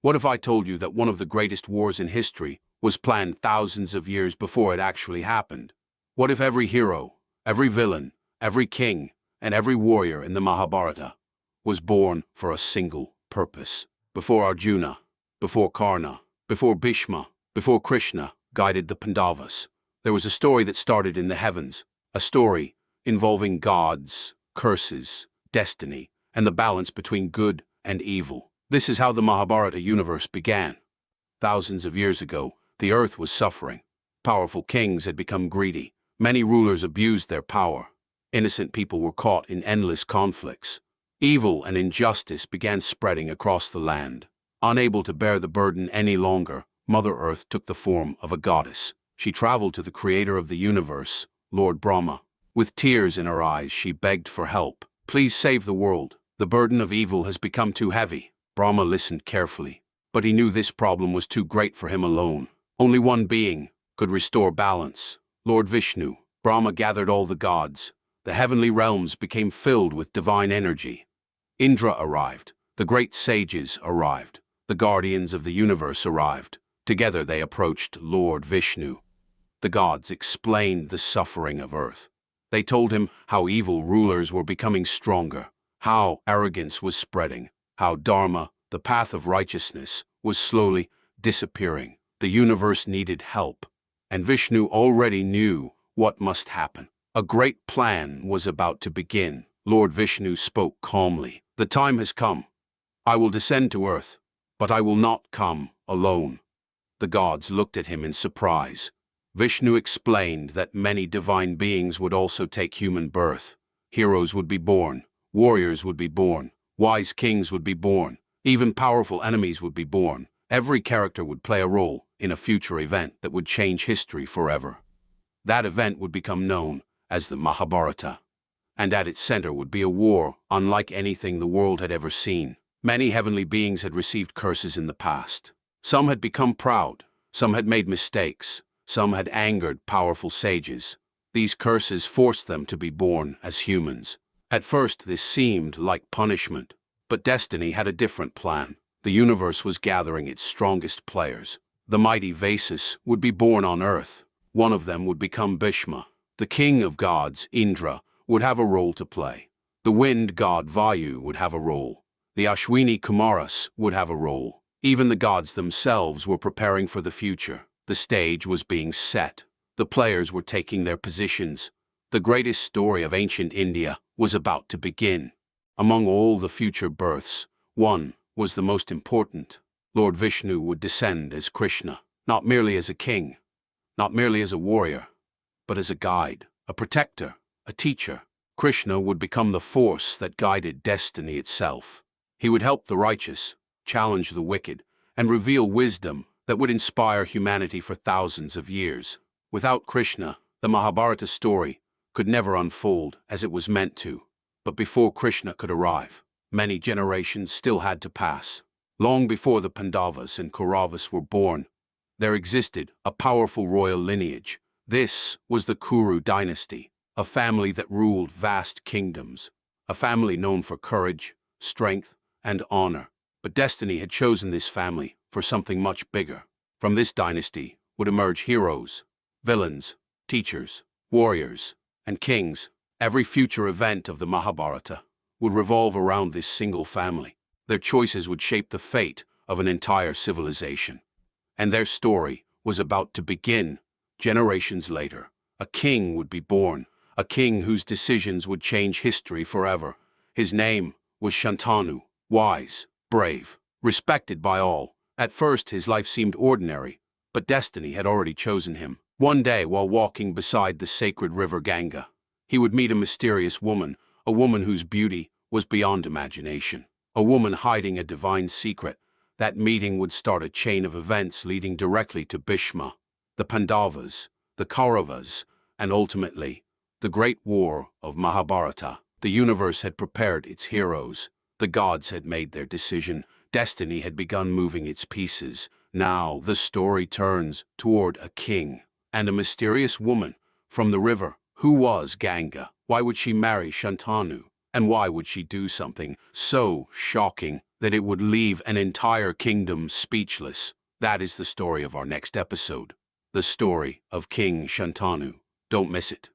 What if I told you that one of the greatest wars in history was planned thousands of years before it actually happened? What if every hero, every villain, every king, and every warrior in the Mahabharata was born for a single purpose? Before Arjuna, before Karna, before Bhishma, before Krishna guided the Pandavas, there was a story that started in the heavens, a story involving gods, curses, destiny, and the balance between good and evil. This is how the Mahabharata universe began. Thousands of years ago, the earth was suffering. Powerful kings had become greedy. Many rulers abused their power. Innocent people were caught in endless conflicts. Evil and injustice began spreading across the land. Unable to bear the burden any longer, Mother Earth took the form of a goddess. She traveled to the creator of the universe, Lord Brahma. With tears in her eyes, she begged for help. "Please save the world. The burden of evil has become too heavy." Brahma listened carefully, but he knew this problem was too great for him alone. Only one being could restore balance: Lord Vishnu. Brahma gathered all the gods. The heavenly realms became filled with divine energy. Indra arrived. The great sages arrived. The guardians of the universe arrived. Together they approached Lord Vishnu. The gods explained the suffering of earth. They told him how evil rulers were becoming stronger, how arrogance was spreading, how Dharma, the path of righteousness, was slowly disappearing. The universe needed help, and Vishnu already knew what must happen. A great plan was about to begin. Lord Vishnu spoke calmly. "The time has come. I will descend to earth, but I will not come alone." The gods looked at him in surprise. Vishnu explained that many divine beings would also take human birth. Heroes would be born, warriors would be born, wise kings would be born, even powerful enemies would be born. Every character would play a role in a future event that would change history forever. That event would become known as the Mahabharata, and at its center would be a war unlike anything the world had ever seen. Many heavenly beings had received curses in the past. Some had become proud, some had made mistakes, some had angered powerful sages. These curses forced them to be born as humans. At first this seemed like punishment, but destiny had a different plan. The universe was gathering its strongest players. The mighty Vasus would be born on earth. One of them would become Bhishma. The king of gods, Indra, would have a role to play. The wind god Vayu would have a role. The Ashwini Kumaras would have a role. Even the gods themselves were preparing for the future. The stage was being set. The players were taking their positions. The greatest story of ancient India was about to begin. Among all the future births, one was the most important. Lord Vishnu would descend as Krishna, not merely as a king, not merely as a warrior, but as a guide, a protector, a teacher. Krishna would become the force that guided destiny itself. He would help the righteous, challenge the wicked, and reveal wisdom that would inspire humanity for thousands of years. Without Krishna, the Mahabharata story could never unfold as it was meant to. But before Krishna could arrive, many generations still had to pass. Long before the Pandavas and Kauravas were born, there existed a powerful royal lineage. This was the Kuru Dynasty, a family that ruled vast kingdoms, a family known for courage, strength, and honor. But destiny had chosen this family for something much bigger. From this dynasty would emerge heroes, villains, teachers, warriors, and kings. Every future event of the Mahabharata would revolve around this single family. Their choices would shape the fate of an entire civilization. And their story was about to begin. Generations later, a king would be born, a king whose decisions would change history forever. His name was Shantanu, wise, brave, respected by all. At first his life seemed ordinary, but destiny had already chosen him. One day, while walking beside the sacred river Ganga, he would meet a mysterious woman, a woman whose beauty was beyond imagination, a woman hiding a divine secret. That meeting would start a chain of events leading directly to Bhishma, the Pandavas, the Kauravas, and ultimately, the great war of Mahabharata. The universe had prepared its heroes. The gods had made their decision. Destiny had begun moving its pieces. Now the story turns toward a king and a mysterious woman from the river. Who was Ganga? Why would she marry Shantanu? And why would she do something so shocking that it would leave an entire kingdom speechless. That is the story of our next episode, the story of King Shantanu. Don't miss it.